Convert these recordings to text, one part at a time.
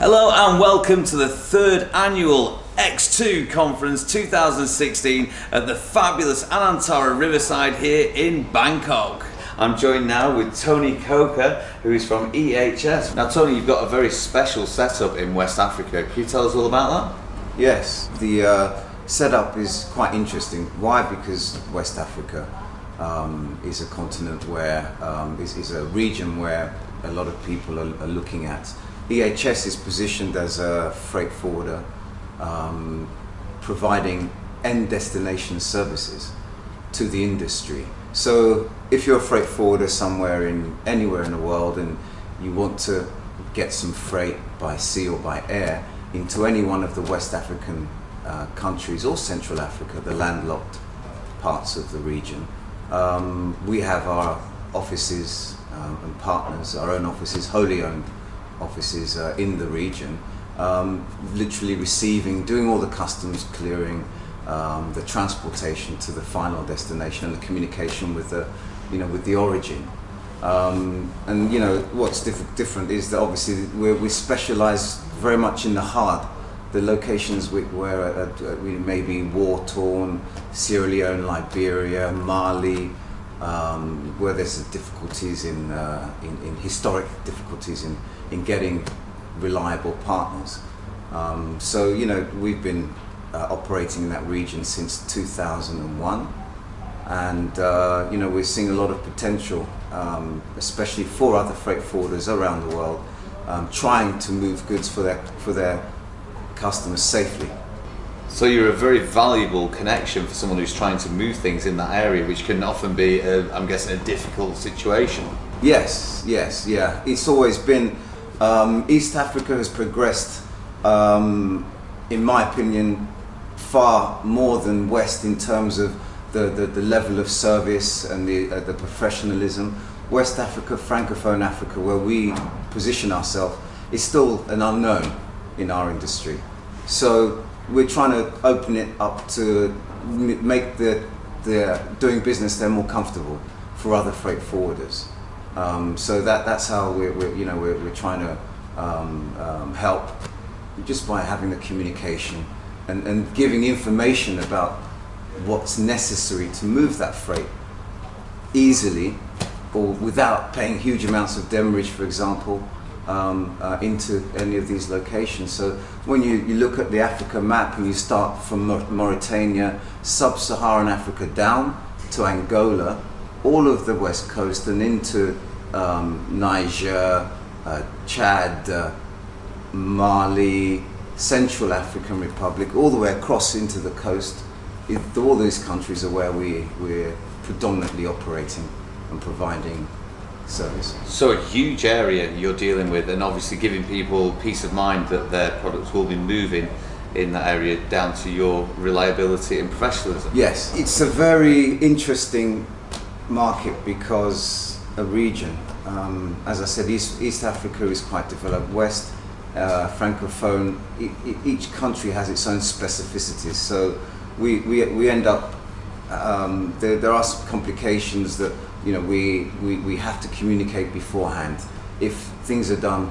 Hello and welcome to the third annual X2 Conference 2016 at the fabulous Anantara Riverside here in Bangkok. I'm joined now with Tony Coker, who is from EHS. Now Tony, you've got a very special setup in West Africa. Can you tell us all about that? Yes, the setup is quite interesting. Why? Because West Africa is a continent where, is a region where a lot of people are looking at. EHS is positioned as a freight forwarder, providing end destination services to the industry. So if you're a freight forwarder anywhere in the world and you want to get some freight by sea or by air into any one of the West African countries or Central Africa, the landlocked parts of the region, we have our offices and partners, our own offices, wholly owned offices in the region, literally doing all the customs clearing, the transportation to the final destination, and the communication with the origin. And what's different is that obviously we specialize very much in the hard, the locations where we may be war-torn, Sierra Leone, Liberia, Mali, where there's difficulties in historic difficulties in getting reliable partners. So we've been operating in that region since 2001, and we're seeing a lot of potential, especially for other freight forwarders around the world, trying to move goods for their customers safely. So you're a very valuable connection for someone who's trying to move things in that area, which can often be, I'm guessing, a difficult situation. Yes, yeah. It's always been, East Africa has progressed, in my opinion, far more than West in terms of the level of service and the professionalism. West Africa, Francophone Africa, where we position ourselves, is still an unknown in our industry. So we're trying to open it up to make the doing business there more comfortable for other freight forwarders. So that's how we're trying to help, just by having the communication and giving information about what's necessary to move that freight easily or without paying huge amounts of demurrage, for example, into any of these locations. So when you look at the Africa map and you start from Mauritania, sub-Saharan Africa down to Angola, all of the west coast and into Niger, Chad, Mali, Central African Republic, all the way across into the coast, all these countries are where we're predominantly operating and providing service. So a huge area you're dealing with, and obviously giving people peace of mind that their products will be moving in that area down to your reliability and professionalism. Yes, it's a very interesting market because a region, as I said, East Africa is quite developed. West, Francophone, each country has its own specificities. So we end up, there are some complications that we have to communicate beforehand. If things are done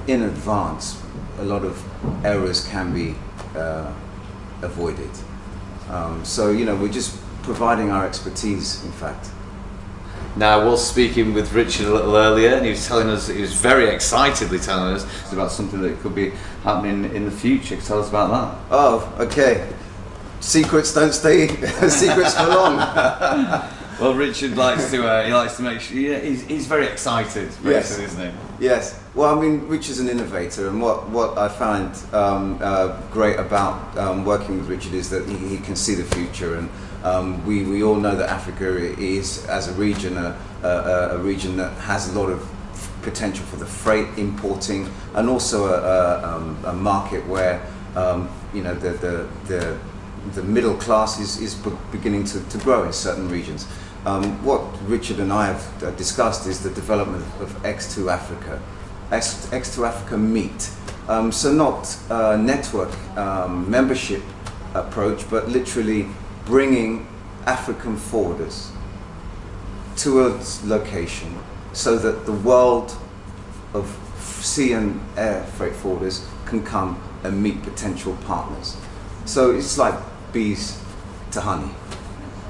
in advance, a lot of errors can be avoided. So we're just providing our expertise, in fact. Now, I was speaking with Richard a little earlier, and he was very excitedly telling us about something that could be happening in the future. Tell us about that. Oh, okay. Secrets don't stay secrets for long. Well, Richard likes to make sure he's very excited, yes, isn't he? Yes. Well, I mean, Richard's an innovator, and what I find great about working with Richard is that he can see the future, and we all know that Africa is, as a region, a region that has a lot of potential for the freight importing, and also a market where the middle class is beginning to grow in certain regions. What Richard and I have discussed is the development of X2 Africa. X2 Africa Meet. So not a network membership approach, but literally bringing African forwarders to a location so that the world of sea and air freight forwarders can come and meet potential partners. So it's like bees to honey.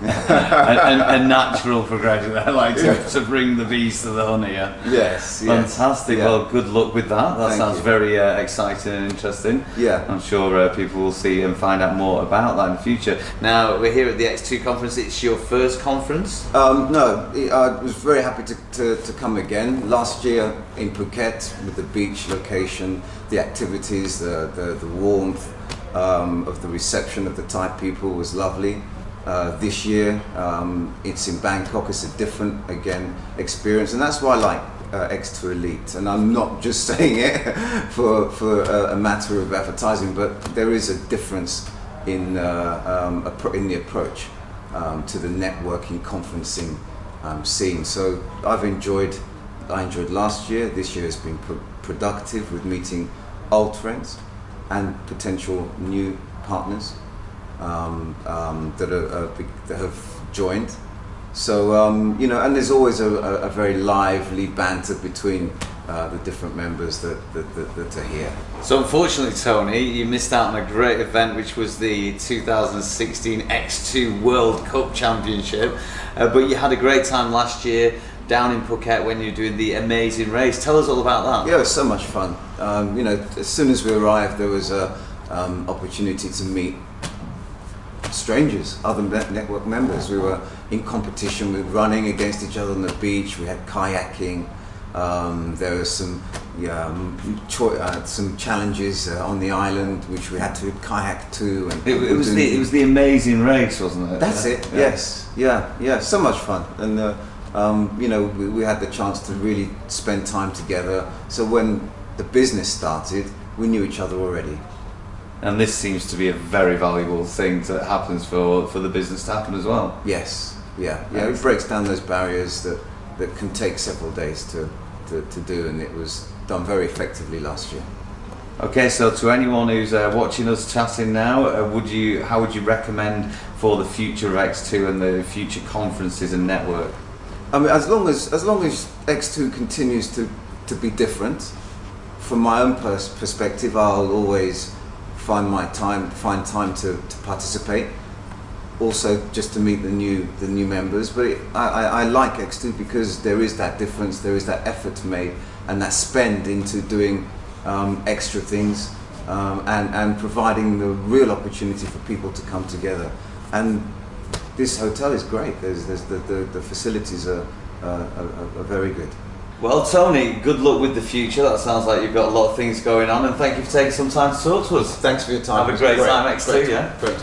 a natural progression. I like to bring the bees to the honey. Yeah. Yes. Fantastic. Yeah. Well, good luck with that. That Thank sounds you. very exciting and interesting. Yeah. I'm sure people will see and find out more about that in the future. Now we're here at the X2 conference. It's your first conference. No, I was very happy to come again. Last year in Phuket with the beach location, the activities, the warmth of the reception of the Thai people was lovely. This year it's in Bangkok. It's a different experience, and that's why I like X2 Elite. And I'm not just saying it for a matter of advertising, but there is a difference in the approach to the networking, conferencing scene. So I enjoyed last year. This year has been productive with meeting old friends and potential new partners that have joined. So and there's always a very lively banter between the different members that are here. So unfortunately, Tony, you missed out on a great event, which was the 2016 X2 World Cup Championship. But you had a great time last year down in Phuket when you were doing the amazing race. Tell us all about that. Yeah, it was so much fun. As soon as we arrived, there was a opportunity to meet strangers, other network members. We were in competition, we were running against each other on the beach. We had kayaking. There was some challenges on the island which we had to kayak to. And it was the amazing race, wasn't it? That's it. Yeah. Yes. Yeah. So much fun. And we had the chance to really spend time together. So when the business started, we knew each other already. And this seems to be a very valuable thing that happens for the business to happen as well. Yes. Yeah. It breaks down those barriers that can take several days to do, and it was done very effectively last year. Okay, so to anyone who's watching us chatting now, how would you recommend for the future of X2 and the future conferences and network? I mean, as long as X2 continues to be different, from my own perspective, I'll always find time to participate. Also, just to meet the new members. But I like X2 because there is that difference, there is that effort made, and that spend into doing extra things, and providing the real opportunity for people to come together. And this hotel is great. The facilities are very good. Well, Tony, good luck with the future. That sounds like you've got a lot of things going on, and thank you for taking some time to talk to us. Thanks for your time. Have a great time, X2, yeah? Great.